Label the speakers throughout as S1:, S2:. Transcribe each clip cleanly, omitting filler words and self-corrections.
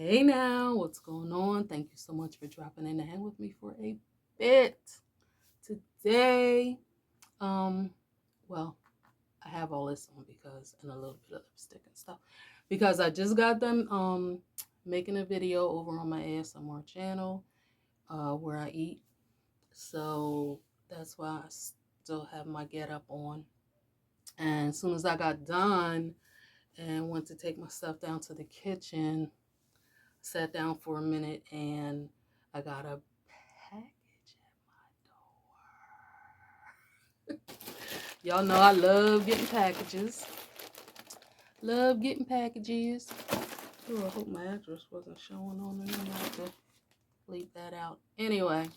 S1: Hey now, what's going on? Thank you so much for dropping in to hang with me for a bit today. Um, well, I have all this on because and a little bit of lipstick and stuff because I just got them making a video over on my ASMR channel where I eat. So that's why I still have my get up on. And as soon as I got done and went to take my stuff down to the kitchen, sat down for a minute and I got a package at my door. Y'all know I love getting packages. Love getting packages. Oh, I hope my address wasn't showing on there. I have to bleep that out. Anyway,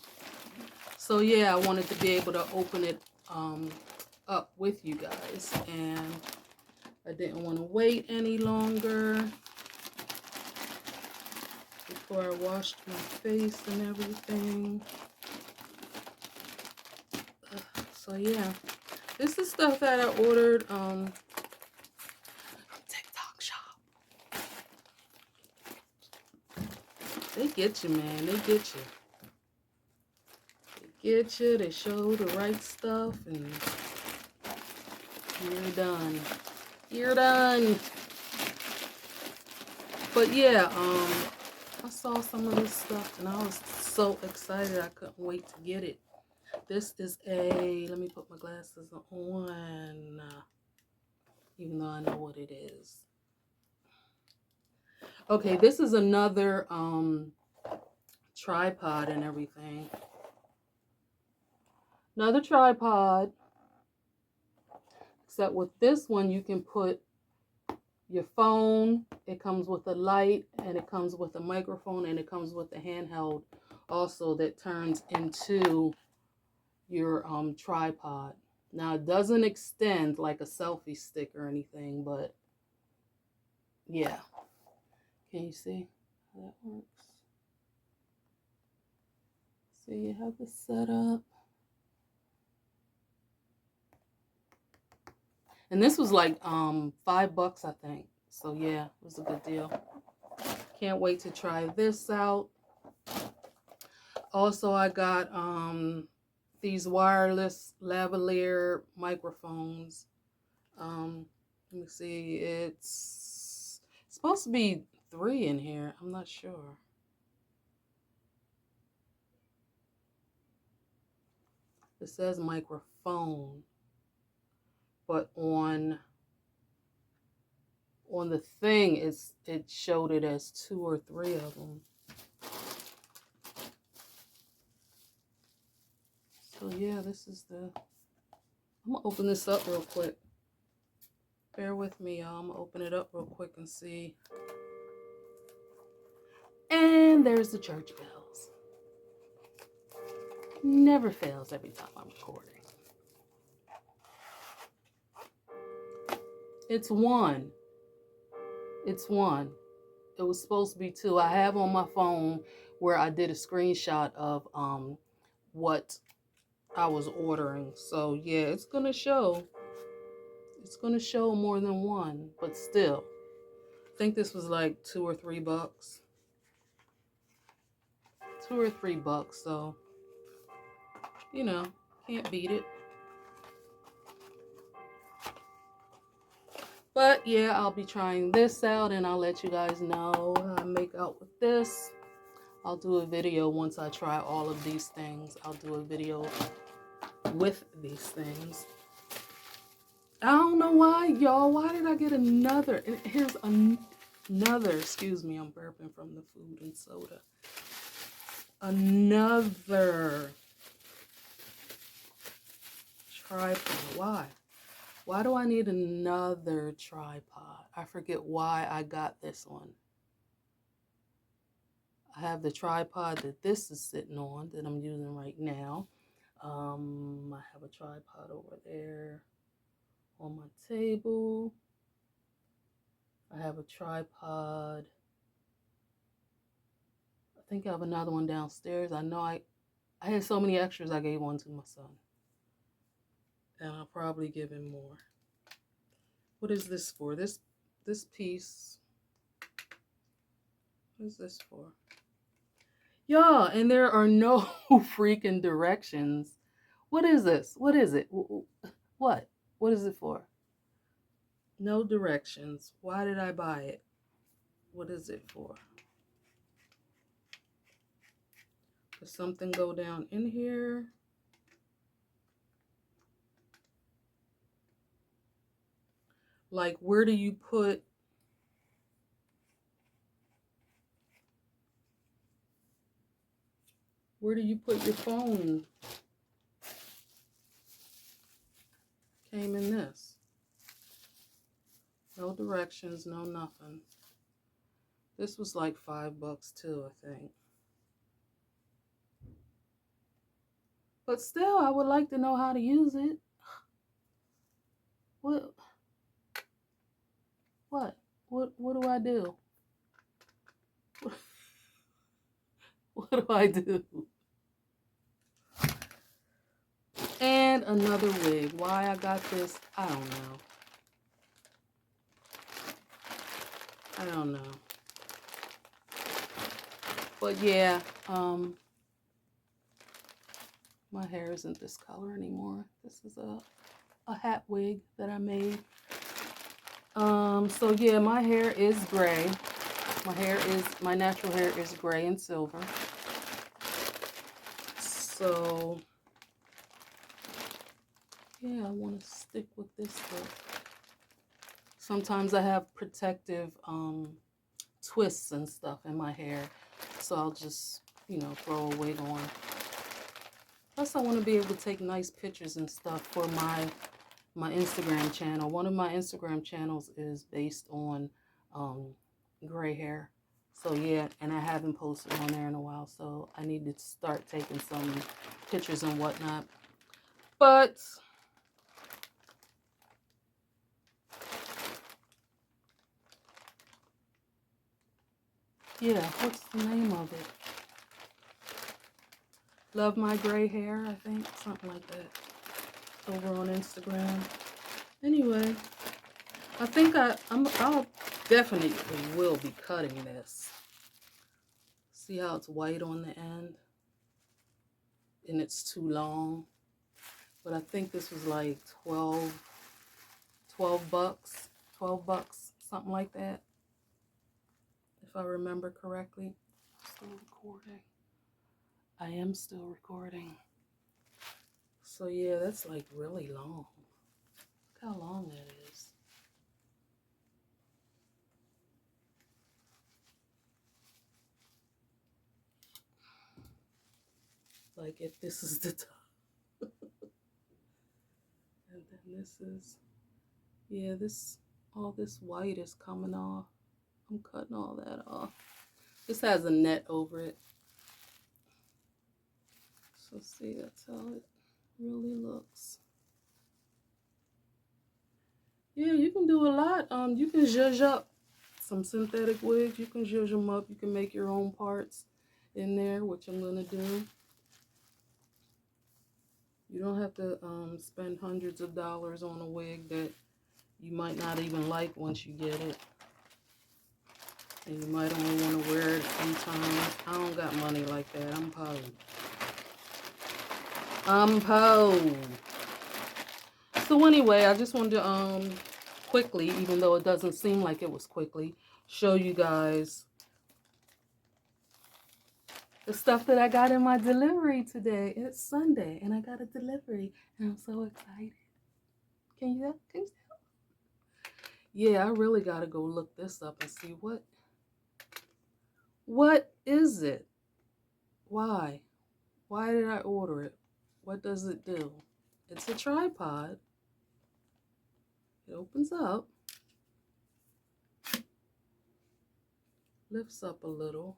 S1: so yeah, I wanted to be able to open it up with you guys, and I didn't want to wait any longer before I washed my face and everything. So yeah, this is stuff that I ordered from TikTok Shop. They get you, man. They get you. They get you. They show the right stuff, and you're done. You're done. But yeah, I saw some of this stuff, and I was so excited. I couldn't wait to get it. This is a, let me put my glasses on, even though I know what it is. Okay, this is another tripod and everything. Another tripod, except with this one you can put your phone. It comes with a light, and it comes with a microphone, and it comes with a handheld also that turns into your tripod. Now it doesn't extend like a selfie stick or anything, but yeah. Can you see how that works? So you have the setup. And this was like $5, I think. So yeah, it was a good deal. Can't wait to try this out. Also, I got these wireless lavalier microphones. Let me see. It's supposed to be 3 in here. I'm not sure. It says microphone, but on the thing it showed it as 2 or 3 of them. So yeah, this is the, I'm gonna open this up real quick. Bear with me, y'all. I'm gonna open it up real quick and see. And there's the church bells. Never fails every time I'm recording. It's 1. It's 1. It was supposed to be 2. I have on my phone where I did a screenshot of what I was ordering. So yeah, it's gonna show. It's gonna show more than 1, but still. I think this was like $2 or $3. $2 or $3, so you know, can't beat it. But yeah, I'll be trying this out, and I'll let you guys know how I make out with this. I'll do a video once I try all of these things. I'll do a video with these things. I don't know why, y'all. Why did I get another? And here's another. Excuse me, I'm burping from the food and soda. Another tripod. Why? Why do I need another tripod? I forget why I got this one. I have the tripod that this is sitting on that I'm using right now. I have a tripod over there on my table. I have a tripod. I think I have another one downstairs. I know I had so many extras, I gave one to my son. And I'll probably give him more. What is this for? This piece. What is this for? Y'all, and there are no freaking directions. What is this? What is it? What? What is it for? No directions. Why did I buy it? What is it for? Does something go down in here? Like, where do you put... Where do you put your phone? Came in this. No directions, no nothing. This was like $5 too, I think. But still, I would like to know how to use it. What? What? What do I do? What do I do? And another wig. Why I got this, I don't know. I don't know. But yeah, my hair isn't this color anymore. This is a hat wig that I made. So yeah, my hair is gray. My natural hair is gray and silver. So yeah, I want to stick with this look. Sometimes I have protective twists and stuff in my hair, so I'll just, you know, throw a wig on. Plus I want to be able to take nice pictures and stuff for my Instagram channel. One of my Instagram channels is based on gray hair. So yeah, and I haven't posted on there in a while, so I need to start taking some pictures and whatnot. But yeah, what's the name of it? Love My Gray Hair, I think, something like that, over on Instagram. Anyway, I think I'll definitely will be cutting this. See how it's white on the end? And it's too long. But I think this was like $12 bucks, something like that. If I remember correctly. Still recording. I am still recording. So yeah, that's like really long. Look how long that is. Like if this is the top. And then this is, yeah, all this white is coming off. I'm cutting all that off. This has a net over it. So see, that's how it really looks. Yeah, you can do a lot. You can zhuzh up some synthetic wigs. You can zhuzh them up. You can make your own parts in there, which I'm gonna do. You don't have to spend hundreds of dollars on a wig that you might not even like once you get it. And you might only want to wear it a few times. I don't got money like that. I'm poor. I'm poor. So anyway, I just wanted to quickly, even though it doesn't seem like it was quickly, show you guys the stuff that I got in my delivery today. It's Sunday and I got a delivery and I'm so excited. Can you tell? Yeah, I really got to go look this up and see what is it? Why did I order it? What does it do? It's a tripod. It opens up, lifts up a little.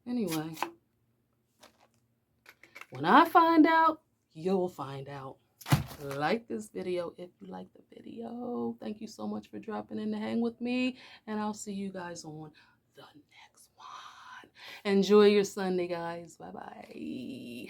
S1: Anyway, when I find out, you'll find out. Like this video if you like the video. Thank you so much for dropping in to hang with me, and I'll see you guys on the next one. Enjoy your Sunday, guys. Bye-bye.